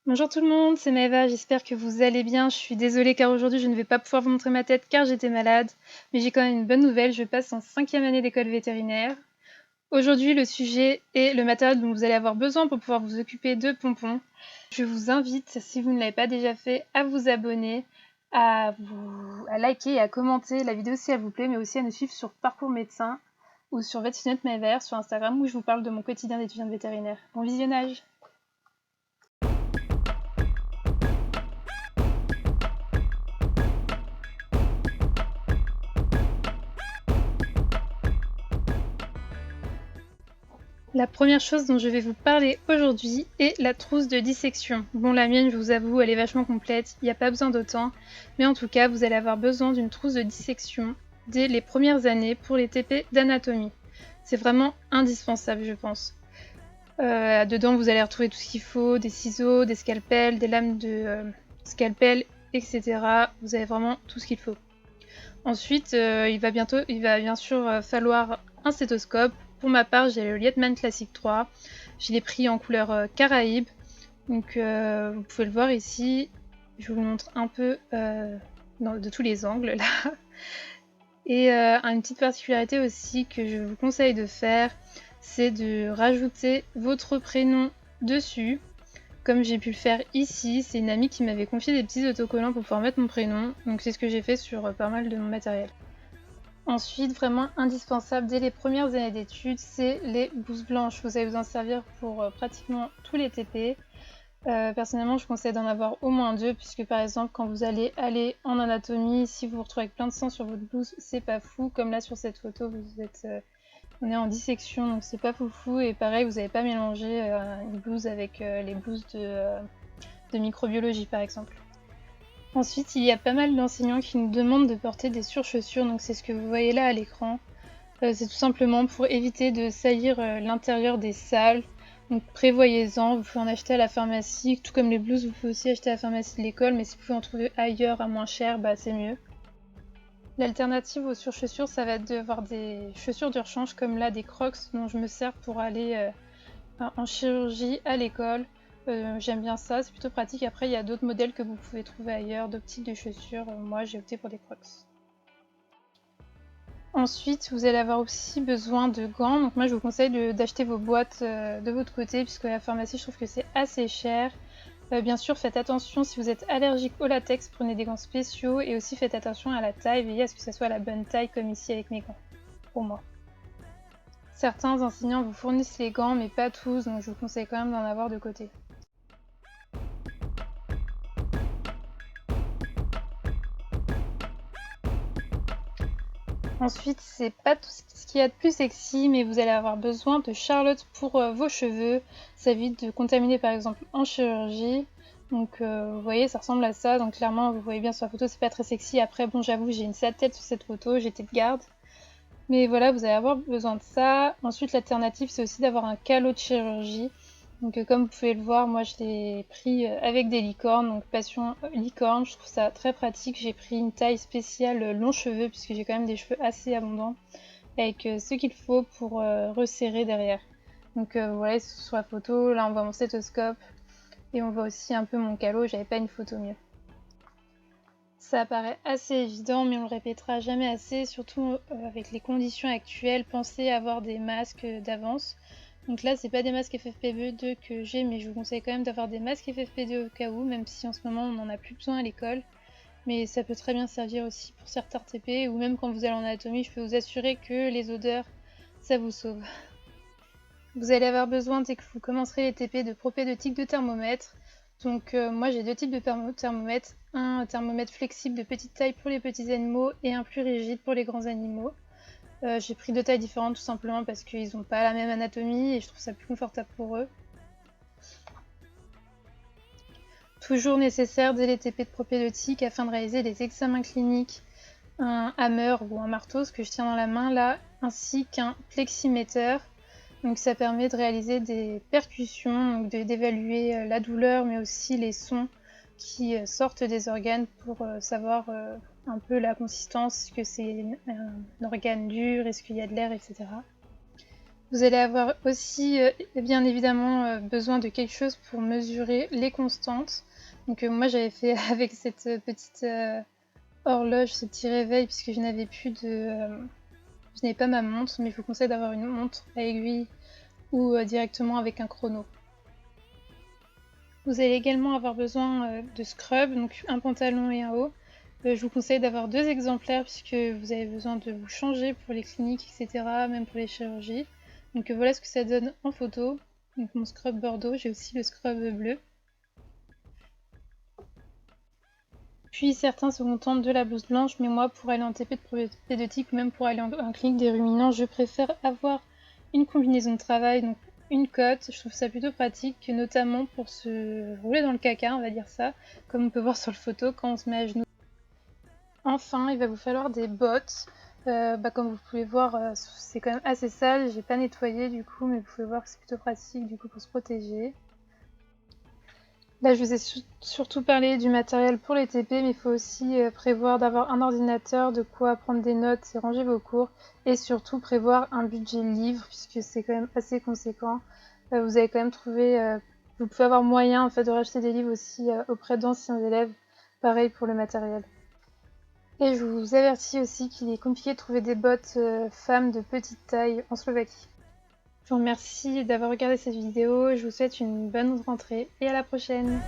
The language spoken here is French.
Bonjour tout le monde, c'est Maëva, j'espère que vous allez bien. Je suis désolée car aujourd'hui je ne vais pas pouvoir vous montrer ma tête car j'étais malade. Mais j'ai quand même une bonne nouvelle, je passe en 5e année d'école vétérinaire. Aujourd'hui le sujet est le matériel dont vous allez avoir besoin pour pouvoir vous occuper de Pompon. Je vous invite, si vous ne l'avez pas déjà fait, à vous abonner, à liker et à commenter la vidéo si elle vous plaît, mais aussi à nous suivre sur Parcours Médecin ou sur Vetsunette Maëva sur Instagram où je vous parle de mon quotidien d'étudiante vétérinaire. Bon visionnage! La première chose dont je vais vous parler aujourd'hui est la trousse de dissection. Bon, la mienne, je vous avoue, elle est vachement complète, il n'y a pas besoin d'autant, mais en tout cas, vous allez avoir besoin d'une trousse de dissection dès les premières années pour les TP d'anatomie. C'est vraiment indispensable, je pense. Dedans, vous allez retrouver tout ce qu'il faut, des ciseaux, des scalpels, des lames de scalpel, etc. Vous avez vraiment tout ce qu'il faut. Ensuite, il va bien sûr falloir un stéthoscope. Pour ma part, j'ai le Lietmann Classic 3. Je l'ai pris en couleur Caraïbe. Donc vous pouvez le voir ici. Je vous le montre un peu de tous les angles là. Et une petite particularité aussi que je vous conseille de faire, c'est de rajouter votre prénom dessus. Comme j'ai pu le faire ici, c'est une amie qui m'avait confié des petits autocollants pour pouvoir mettre mon prénom. Donc c'est ce que j'ai fait sur pas mal de mon matériel. Ensuite, vraiment indispensable dès les premières années d'études, c'est les blouses blanches. Vous allez vous en servir pour pratiquement tous les TP. Personnellement, je conseille d'en avoir au moins 2, puisque par exemple, quand vous allez aller en anatomie, si vous vous retrouvez avec plein de sang sur votre blouse, c'est pas fou. Comme là sur cette photo, on est en dissection, donc c'est pas foufou. Et pareil, vous n'avez pas mélangé une blouse avec les blouses de microbiologie par exemple. Ensuite, il y a pas mal d'enseignants qui nous demandent de porter des surchaussures, donc c'est ce que vous voyez là à l'écran. C'est tout simplement pour éviter de salir l'intérieur des salles. Donc prévoyez-en, vous pouvez en acheter à la pharmacie, tout comme les blouses, vous pouvez aussi acheter à la pharmacie de l'école, mais si vous pouvez en trouver ailleurs à moins cher, bah c'est mieux. L'alternative aux surchaussures, ça va être d'avoir des chaussures de rechange comme là des Crocs dont je me sers pour aller en chirurgie à l'école. J'aime bien ça, c'est plutôt pratique. Après, il y a d'autres modèles que vous pouvez trouver ailleurs, d'autres types de chaussures. Moi, j'ai opté pour des Crocs. Ensuite, vous allez avoir aussi besoin de gants. Donc moi, je vous conseille d'acheter vos boîtes de votre côté, puisque la pharmacie, je trouve que c'est assez cher. Bien sûr, faites attention si vous êtes allergique au latex, prenez des gants spéciaux. Et aussi faites attention à la taille, veillez à ce que ça soit la bonne taille, comme ici avec mes gants, pour moi. Certains enseignants vous fournissent les gants, mais pas tous, donc je vous conseille quand même d'en avoir de côté. Ensuite, c'est pas tout ce qu'il y a de plus sexy, mais vous allez avoir besoin de Charlotte pour vos cheveux. Ça évite de contaminer par exemple en chirurgie. Donc vous voyez, ça ressemble à ça. Donc clairement, vous voyez bien sur la photo, c'est pas très sexy. Après, bon, j'avoue, j'ai une sale tête sur cette photo, j'étais de garde. Mais voilà, vous allez avoir besoin de ça. Ensuite, l'alternative, c'est aussi d'avoir un calot de chirurgie. Donc comme vous pouvez le voir, moi je l'ai pris avec des licornes, donc passion licorne, je trouve ça très pratique. J'ai pris une taille spéciale long cheveux puisque j'ai quand même des cheveux assez abondants avec ce qu'il faut pour resserrer derrière. Donc voilà, sur la photo, là on voit mon stéthoscope et on voit aussi un peu mon calot, j'avais pas une photo mieux. Ça paraît assez évident, mais on le répétera jamais assez, surtout avec les conditions actuelles. Pensez à avoir des masques d'avance. Donc là, c'est pas des masques FFP2 que j'ai, mais je vous conseille quand même d'avoir des masques FFP2 au cas où, même si en ce moment on n'en a plus besoin à l'école. Mais ça peut très bien servir aussi pour certains TP, ou même quand vous allez en anatomie, je peux vous assurer que les odeurs, ça vous sauve. Vous allez avoir besoin, dès que vous commencerez les TP, de propédeutique de thermomètre. Donc moi j'ai deux types de thermomètres, un thermomètre flexible de petite taille pour les petits animaux et un plus rigide pour les grands animaux. J'ai pris deux tailles différentes tout simplement parce qu'ils n'ont pas la même anatomie et je trouve ça plus confortable pour eux. Toujours nécessaire dès les TP de propédeutique afin de réaliser des examens cliniques, un hammer ou un marteau, ce que je tiens dans la main là, ainsi qu'un pleximéteur. Donc ça permet de réaliser des percussions, donc d'évaluer la douleur mais aussi les sons qui sortent des organes pour savoir un peu la consistance, est-ce que c'est un organe dur, est-ce qu'il y a de l'air, etc. Vous allez avoir aussi bien évidemment besoin de quelque chose pour mesurer les constantes. Donc moi j'avais fait avec cette petite horloge, ce petit réveil, puisque je n'avais pas ma montre, mais je vous conseille d'avoir une montre à aiguille ou directement avec un chrono. Vous allez également avoir besoin de scrub, donc un pantalon et un haut. Je vous conseille d'avoir 2 exemplaires puisque vous avez besoin de vous changer pour les cliniques, etc., même pour les chirurgies. Donc voilà ce que ça donne en photo. Donc mon scrub bordeaux, j'ai aussi le scrub bleu. Puis certains se contentent de la blouse blanche, mais moi pour aller en TP de propédeutique ou même pour aller en clinique des ruminants, je préfère avoir une combinaison de travail, donc une cotte. Je trouve ça plutôt pratique, notamment pour se rouler dans le caca, on va dire ça, comme on peut voir sur le photo quand on se met à genoux. Enfin, il va vous falloir des bottes. Comme vous pouvez voir, c'est quand même assez sale. J'ai pas nettoyé du coup, mais vous pouvez voir que c'est plutôt pratique du coup pour se protéger. Là, je vous ai surtout parlé du matériel pour les TP, mais il faut aussi prévoir d'avoir un ordinateur, de quoi prendre des notes et ranger vos cours, et surtout prévoir un budget livre, puisque c'est quand même assez conséquent. Vous allez quand même trouver, vous pouvez avoir moyen en fait de racheter des livres aussi auprès d'anciens élèves, pareil pour le matériel. Et je vous avertis aussi qu'il est compliqué de trouver des bottes femmes de petite taille en Slovaquie. Je vous remercie d'avoir regardé cette vidéo, je vous souhaite une bonne rentrée et à la prochaine.